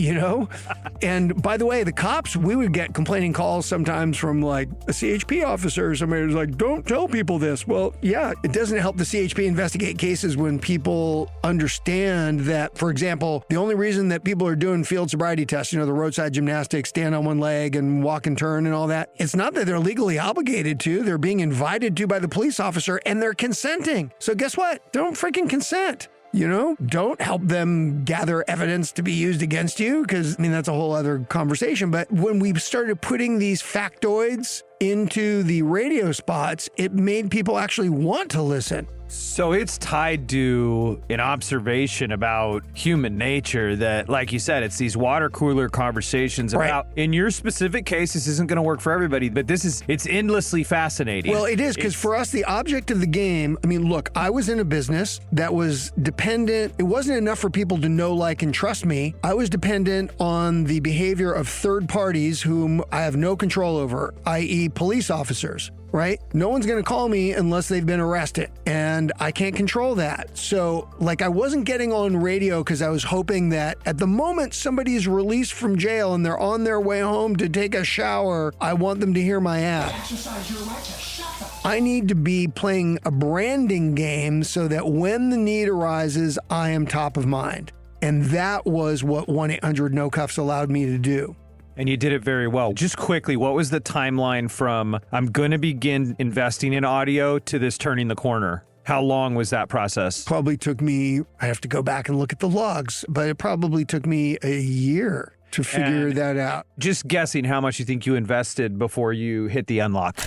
And by the way, the cops, we would get complaining calls sometimes from like a CHP officer. Somebody was like, don't tell people this. Well, yeah, it doesn't help the CHP investigate cases when people understand that, for example, the only reason that people are doing field sobriety tests, the roadside gymnastics, stand on one leg and walk and turn and all that, it's not that they're legally obligated to. They're being invited to by the police officer and they're consenting. So guess what? Don't freaking consent. Don't help them gather evidence to be used against you, because, that's a whole other conversation. But when we started putting these factoids into the radio spots, it made people actually want to listen. So it's tied to an observation about human nature that, like you said, it's these water cooler conversations about, in your specific case, this isn't going to work for everybody, but it's endlessly fascinating. Well, it is, because for us, the object of the game, look, I was in a business that was dependent. It wasn't enough for people to know, like, and trust me. I was dependent on the behavior of third parties whom I have no control over, i.e. police officers. Right? No one's going to call me unless they've been arrested, and I can't control that. So, I wasn't getting on radio because I was hoping that at the moment somebody is released from jail and they're on their way home to take a shower, I want them to hear my ad. Exercise your right to shut up. I need to be playing a branding game so that when the need arises, I am top of mind. And that was what 1-800-NO-CUFFS allowed me to do. And you did it very well. Just quickly, what was the timeline from I'm going to begin investing in audio to this turning the corner? How long was that process? Probably took me, I have to go back and look at the logs, but it probably took me a year to figure that out. Just guessing how much you think you invested before you hit the unlock.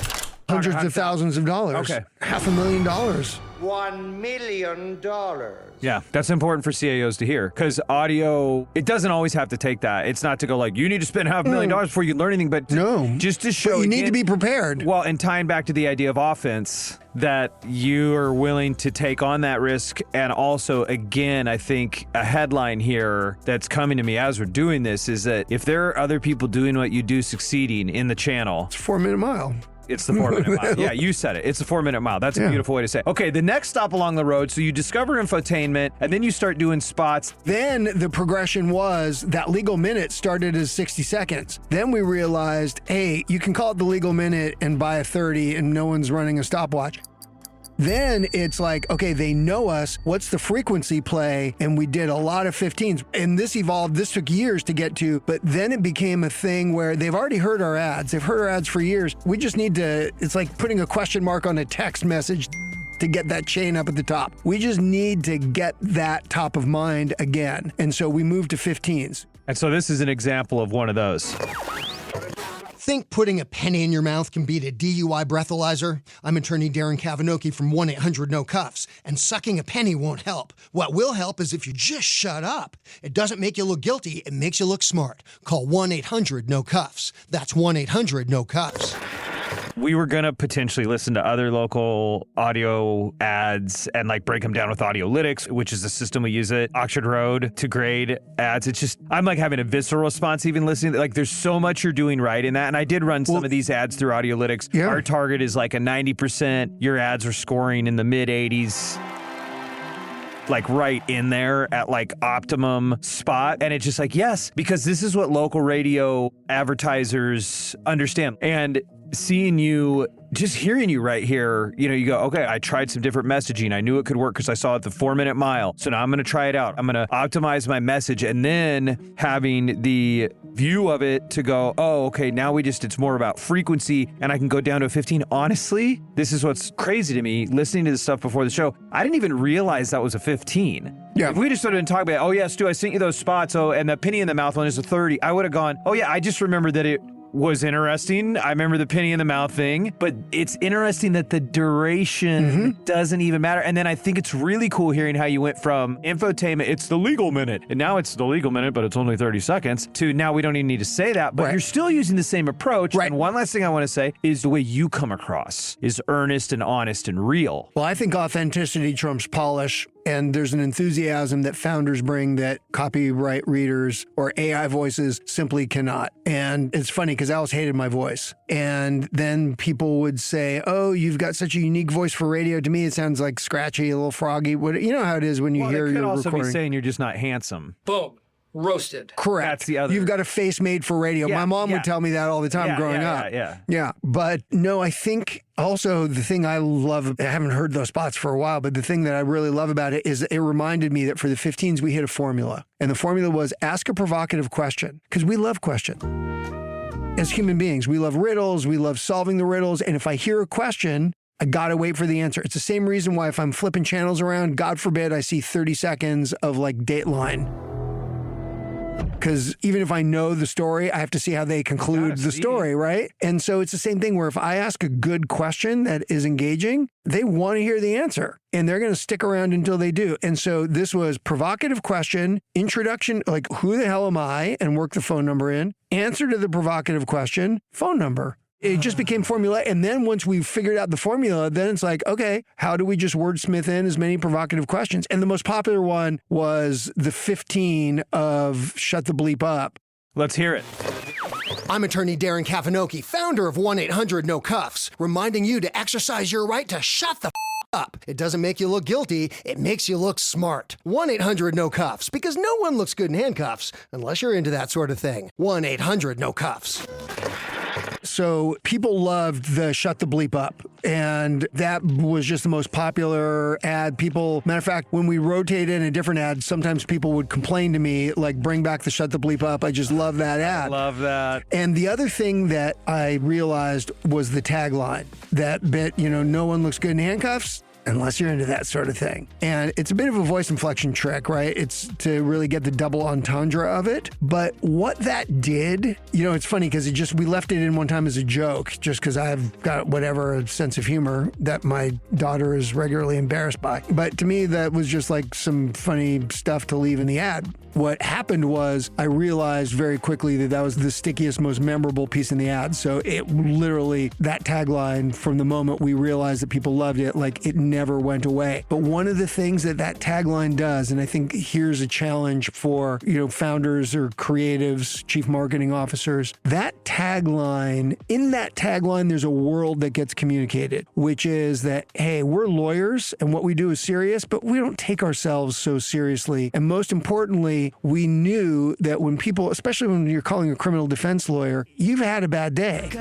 Hundreds of thousands of dollars. Okay. $500,000. $1 million. Yeah, that's important for CAOs to hear because audio, it doesn't always have to take that. It's not to go like, you need to spend $500,000 before you learn anything, but just to show you need to be prepared. Well, and tying back to the idea of offense, that you are willing to take on that risk. And also, again, I think a headline here that's coming to me as we're doing this is that if there are other people doing what you do succeeding in the channel, It's a 4-minute mile. it's the 4-minute mile. Yeah, you said it. It's the 4-minute mile. That's a beautiful way to say it. Okay, the next stop along the road. So you discover infotainment, and then you start doing spots. Then the progression was that legal minute started as 60 seconds. Then we realized, hey, you can call it the legal minute and buy a 30 and no one's running a stopwatch. Then it's like, okay, they know us. What's the frequency play? And we did a lot of 15s. And this evolved. This took years to get to. But then it became a thing where they've already heard our ads. They've heard our ads for years. We just need to, it's like putting a question mark on a text message to get that chain up at the top. We just need to get that top of mind again. And so we moved to 15s. And so this is an example of one of those. Think putting a penny in your mouth can beat a DUI breathalyzer? I'm attorney Darren Kavanoki from 1-800-NO-CUFFS, and sucking a penny won't help. What will help is if you just shut up. It doesn't make you look guilty, it makes you look smart. Call 1-800-NO-CUFFS. That's 1-800-NO-CUFFS. We were going to potentially listen to other local audio ads and like break them down with Audiolytics, which is the system we use at Oxford Road to grade ads. It's just, I'm like having a visceral response even listening. Like there's so much you're doing right in that. And I did run some of these ads through Audiolytics. Yeah. Our target is like a 90%. Your ads are scoring in the mid 80s. Like right in there at like optimum spot. And it's just like, yes, because this is what local radio advertisers understand. And seeing you, just hearing you right here, you know, you go, okay, I tried some different messaging. I knew it could work because I saw it the 4-minute mile. So now I'm going to try it out. I'm going to optimize my message and then having the view of it to go, oh, okay, now it's more about frequency and I can go down to a 15. Honestly, this is what's crazy to me, listening to this stuff before the show. I didn't even realize that was a 15. Yeah. If we just started talking about, oh yeah, Stu, I sent you those spots. Oh, and the penny in the mouth one is a 30. I would have gone, oh yeah, I just remembered that it was interesting. I remember the penny in the mouth thing, but it's interesting that the duration doesn't even matter. And then I think it's really cool hearing how you went from infotainment, it's the legal minute, and now it's the legal minute, but it's only 30 seconds, to now we don't even need to say that, but you're still using the same approach. Right. And one last thing I want to say is the way you come across is earnest and honest and real. Well, I think authenticity trumps polish. And there's an enthusiasm that founders bring that copyright readers or AI voices simply cannot. And it's funny because Alice hated my voice. And then people would say, oh, you've got such a unique voice for radio. To me, it sounds like scratchy, a little froggy. What, you know how it is when you hear your recording. Well, it could also be saying you're just not handsome. Boom. Roasted. Correct. That's the other. You've got a face made for radio. Yeah, My mom would tell me that all the time growing up. Yeah. But no, I think also the thing I love, I haven't heard those spots for a while, but the thing that I really love about it is it reminded me that for the 15s, we hit a formula. And the formula was ask a provocative question, because we love questions. As human beings, we love riddles. We love solving the riddles. And if I hear a question, I gotta wait for the answer. It's the same reason why if I'm flipping channels around, God forbid I see 30 seconds of like Dateline. Because even if I know the story, I have to see how they conclude the story, right? And so it's the same thing where if I ask a good question that is engaging, they want to hear the answer and they're going to stick around until they do. And so this was provocative question, introduction, like who the hell am I? And work the phone number in, answer to the provocative question, phone number. It just became formula. And then once we figured out the formula, then it's like, okay, how do we just wordsmith in as many provocative questions? And the most popular one was the 15 of shut the bleep up. Let's hear it. I'm attorney Darren Kavanoki, founder of 1-800-NO-CUFFS, reminding you to exercise your right to shut the up. It doesn't make you look guilty, it makes you look smart. 1-800-NO-CUFFS, because no one looks good in handcuffs unless you're into that sort of thing. 1-800-NO-CUFFS. So people loved the shut the bleep up. And that was just the most popular ad. Matter of fact, when we rotated in a different ad, sometimes people would complain to me, like, bring back the shut the bleep up. I just love that ad. Love that. And the other thing that I realized was the tagline. That bit, no one looks good in handcuffs unless you're into that sort of thing. And it's a bit of a voice inflection trick, right? It's to really get the double entendre of it. But what that did, it's funny because we left it in one time as a joke, just because I've got a sense of humor that my daughter is regularly embarrassed by. But to me, that was just like some funny stuff to leave in the ad. What happened was I realized very quickly that was the stickiest, most memorable piece in the ad. So it literally, that tagline, from the moment we realized that people loved it, like it never went away. But one of the things that tagline does, and I think here's a challenge for, founders or creatives, chief marketing officers, in that tagline, there's a world that gets communicated, which is that, hey, we're lawyers and what we do is serious, but we don't take ourselves so seriously. And most importantly, we knew that when people, especially when you're calling a criminal defense lawyer, you've had a bad day.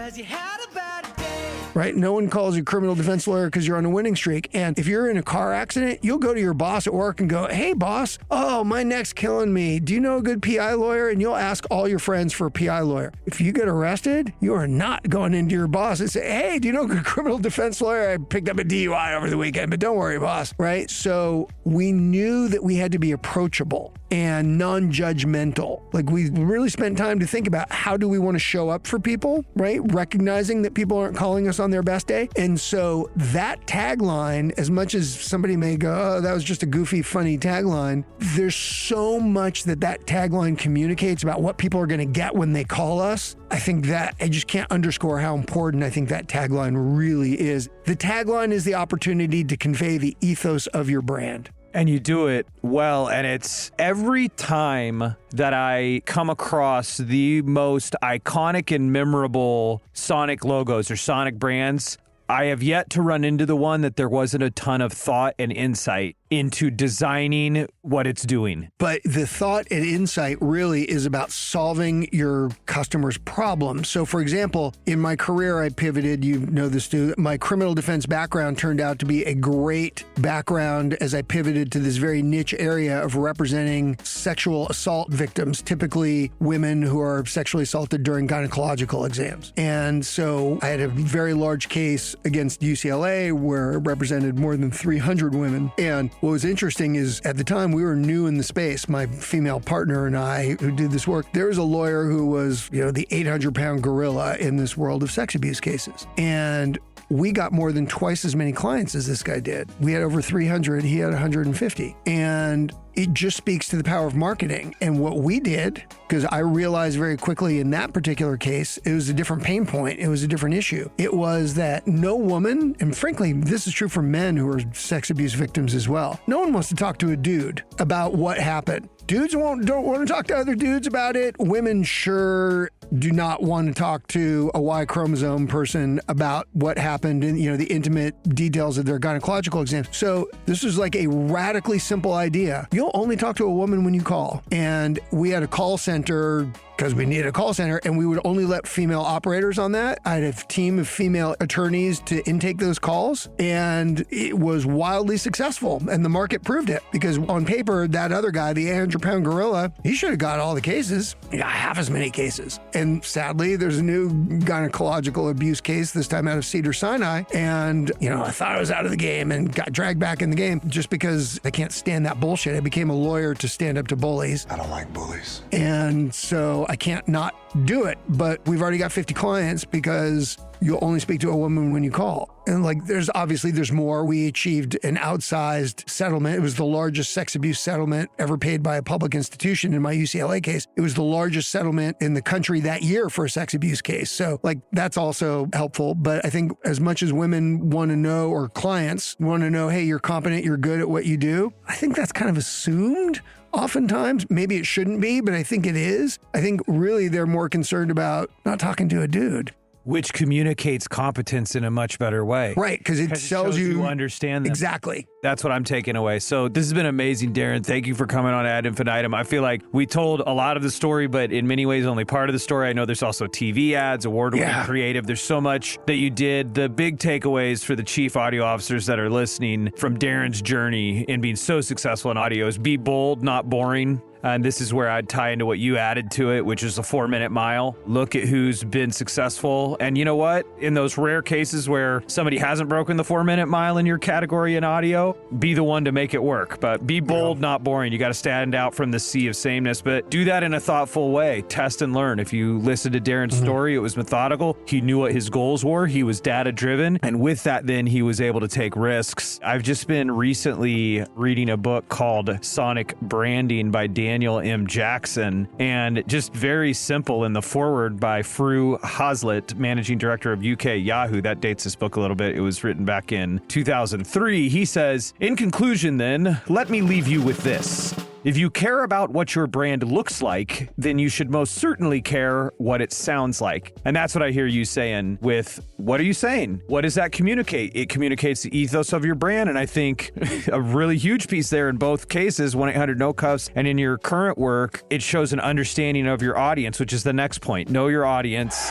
Right? No one calls you a criminal defense lawyer because you're on a winning streak. And if you're in a car accident, you'll go to your boss at work and go, hey, boss, my neck's killing me. Do you know a good PI lawyer? And you'll ask all your friends for a PI lawyer. If you get arrested, you are not going into your boss and say, hey, do you know a good criminal defense lawyer? I picked up a DUI over the weekend, but don't worry, boss. Right? So we knew that we had to be approachable and non-judgmental. Like, we really spent time to think about how do we want to show up for people, right? Recognizing that people aren't calling us on their best day. And so that tagline, as much as somebody may go, that was just a goofy, funny tagline, there's so much that tagline communicates about what people are going to get when they call us. I think that I just can't underscore how important I think that tagline really is. The tagline is the opportunity to convey the ethos of your brand. And you do it well. And it's every time that I come across the most iconic and memorable Sonic logos or Sonic brands, I have yet to run into the one that there wasn't a ton of thought and insight into designing what it's doing. But the thought and insight really is about solving your customer's problem. So, for example, in my career, I pivoted, you know this too, my criminal defense background turned out to be a great background as I pivoted to this very niche area of representing sexual assault victims, typically women who are sexually assaulted during gynecological exams. And so I had a very large case against UCLA where it represented more than 300 women. And what was interesting is at the time we were new in the space, my female partner and I who did this work, there was a lawyer who was, the 800-pound gorilla in this world of sex abuse cases. And we got more than twice as many clients as this guy did. We had over 300, he had 150. And it just speaks to the power of marketing. And what we did, because I realized very quickly in that particular case, it was a different pain point. It was a different issue. It was that no woman, and frankly, this is true for men who are sex abuse victims as well. No one wants to talk to a dude about what happened. Dudes don't want to talk to other dudes about it. Women sure do not want to talk to a Y chromosome person about what happened and, the intimate details of their gynecological exam. So this was like a radically simple idea. You'll only talk to a woman when you call. And we had a call center because we needed a call center, and we would only let female operators on that. I had a team of female attorneys to intake those calls, and it was wildly successful. And the market proved it because on paper, that other guy, the 800-pound gorilla, he should have got all the cases. He got half as many cases. And sadly, there's a new gynecological abuse case, this time out of Cedars-Sinai. And, I thought I was out of the game and got dragged back in the game just because I can't stand that bullshit. I became a lawyer to stand up to bullies. I don't like bullies. And so I can't not do it, but we've already got 50 clients because you'll only speak to a woman when you call. And there's more. We achieved an outsized settlement. It was the largest sex abuse settlement ever paid by a public institution in my UCLA case. It was the largest settlement in the country that year for a sex abuse case. So that's also helpful. But I think as much as women want to know, or clients want to know, hey, you're competent, you're good at what you do, I think that's kind of assumed. Oftentimes, maybe it shouldn't be, but I think it is. I think really they're more concerned about not talking to a dude. which communicates competence in a much better way. Right, because it tells shows you understand them. Exactly. That's what I'm taking away. So this has been amazing, Darren. Thank you for coming on Ad Infinitum. I feel like we told a lot of the story, but in many ways only part of the story. I know there's also TV ads, award-winning creative. There's so much that you did. The big takeaways for the chief audio officers that are listening from Darren's journey in being so successful in audio is be bold, not boring. And this is where I'd tie into what you added to it, which is the 4-minute mile. Look at who's been successful. And you know what? In those rare cases where somebody hasn't broken the 4-minute mile in your category in audio, be the one to make it work. But be bold, not boring. You got to stand out from the sea of sameness, but do that in a thoughtful way. Test and learn. If you listen to Darren's story, it was methodical. He knew what his goals were. He was data-driven. And with that, then he was able to take risks. I've just been recently reading a book called Sonic Branding by Daniel M. Jackson, and just very simple in the foreword by Fru Hazlitt, managing director of UK Yahoo. That dates this book a little bit. It was written back in 2003. He says, in conclusion then, let me leave you with this. If you care about what your brand looks like, then you should most certainly care what it sounds like. And that's what I hear you saying with, what are you saying? What does that communicate? It communicates the ethos of your brand. And I think a really huge piece there in both cases, 1-800-NO-CUFFS, and in your current work, it shows an understanding of your audience, which is the next point. Know your audience.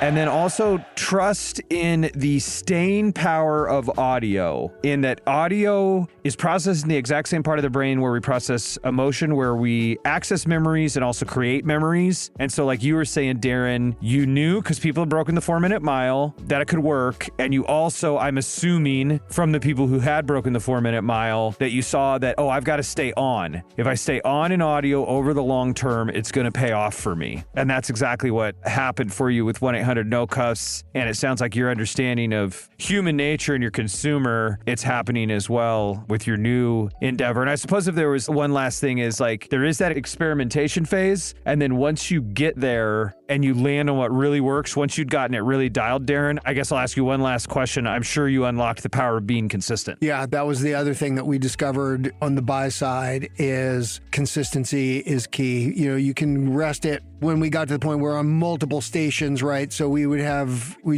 And then also trust in the staying power of audio, in that audio is processing the exact same part of the brain where we process emotion, where we access memories and also create memories. And so like you were saying, Darren, you knew because people had broken the 4-minute mile that it could work. And you also, I'm assuming from the people who had broken the 4-minute mile, that you saw that, oh, I've got to stay on. If I stay on in audio over the long term, it's going to pay off for me. And that's exactly what happened for you with 1-800-NO-CUFFS. And it sounds like your understanding of human nature and your consumer, it's happening as well with your new endeavor. And I suppose if there was one last thing is like, there is that experimentation phase. And then once you get there and you land on what really works, once you'd gotten it really dialed, Darren, I guess I'll ask you one last question. I'm sure you unlocked the power of being consistent. Yeah, that was the other thing that we discovered on the buy side is consistency is key. You know, you can rest it when we got to the point where on multiple stations, right? So we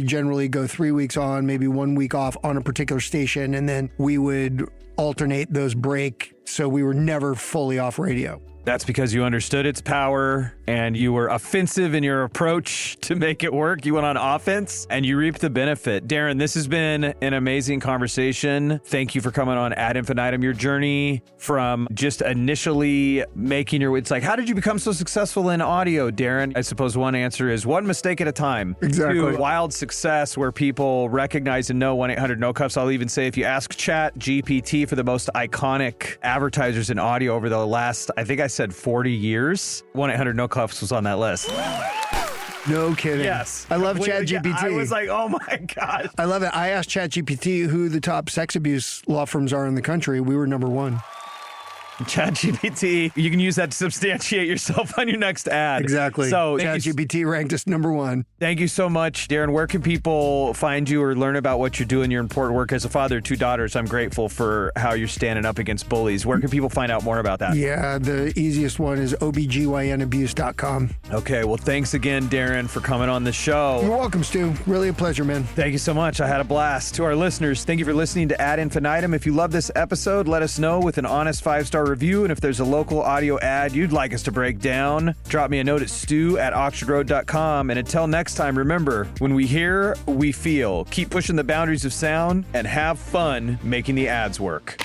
generally go 3 weeks on, maybe 1 week off on a particular station, and then we would alternate those break. So we were never fully off radio. That's because you understood its power and you were offensive in your approach to make it work. You went on offense and you reaped the benefit. Darren, this has been an amazing conversation. Thank you for coming on Ad Infinitum. Your journey from just initially making your, it's like, how did you become so successful in audio, Darren? I suppose one answer is one mistake at a time. Exactly. To wild success where people recognize and know 1-800-NO-CUFFS. I'll even say if you ask Chat GPT for the most iconic advertisers in audio over the last, I think I said 40 years, 1-800-NO-CUFFS was on that list. No kidding. Yes. I love ChatGPT. I was like, oh my gosh. I love it. I asked ChatGPT who the top sex abuse law firms are in the country. We were number one. ChatGPT, you can use that to substantiate yourself on your next ad. Exactly. So ChatGPT ranked us number one. Thank you so much, Darren. Where can people find you or learn about what you're doing, your important work as a father of 2 daughters? I'm grateful for how you're standing up against bullies. Where can people find out more about that? Yeah, the easiest one is obgynabuse.com. Okay, well, thanks again, Darren, for coming on the show. You're welcome, Stu. Really a pleasure, man. Thank you so much. I had a blast. To our listeners, thank you for listening to Ad Infinitum. If you love this episode, let us know with an honest 5-star review. And if there's a local audio ad you'd like us to break down, drop me a note at stu@oxfordroad.com. And until next time, remember, when we hear, we feel. Keep pushing the boundaries of sound and have fun making the ads work.